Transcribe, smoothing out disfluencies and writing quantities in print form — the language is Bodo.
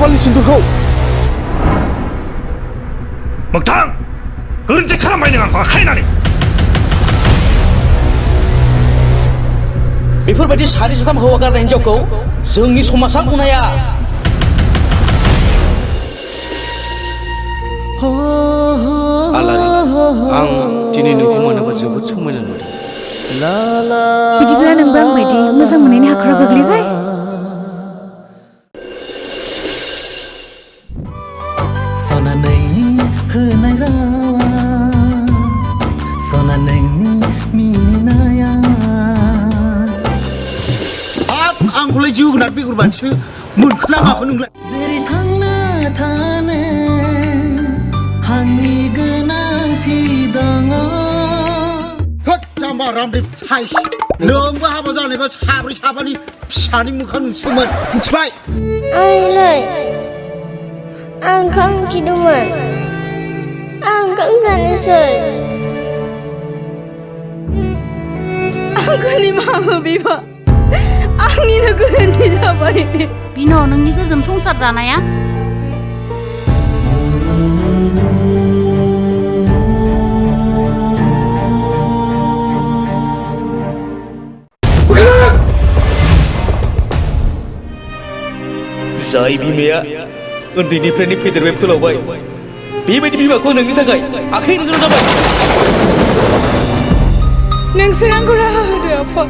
खाफालनि सिन्दुरखौ मोगथां गोरोन्थि खालामबाय नों आंखौ आखायनानै बेफोरबायदि सानै साथाम हौवा गारनाय हिन्जावखौ जोंनि समाजा गनाया आलारि आं दिनै नोंखौ मोनोबा जोबोद समायना नुदों बिदिब्ला नोंबो आं बायदि मोजां मोननायनि हाखराव गोग्लैबाय सना नोंनि होनाय रावा सना नोंनि मिनिनाया आंखौलाय जोगोनार बेगर बानसो मोनखोनाङाखै नोंलाय जेरै थांना थानो आंनि गोनांथि दङ होद जाम्बा रामदेब साइस नोंबो हाबा जानायबा साब्रै साबानि फिसानि मोखां नुसोमोन मिथिबाय आइलाय आं ओंखाम उखैदोंमोन आं ओंखाम जानोसै आंखौ निमाहा हो बिमा आंनिनो गोरोन्थि जाबाय बिनो नोंनि गोजोन संसार जानाया जाय बिमाया उन्दैनिफ्रायनो फेदेरबाय फोलावबाय बेबायदि बिमाखौ नोंनि थाखाय आखाइ रोंग्रा जाबाय नोंसोर आंखौ राहा होदो आफा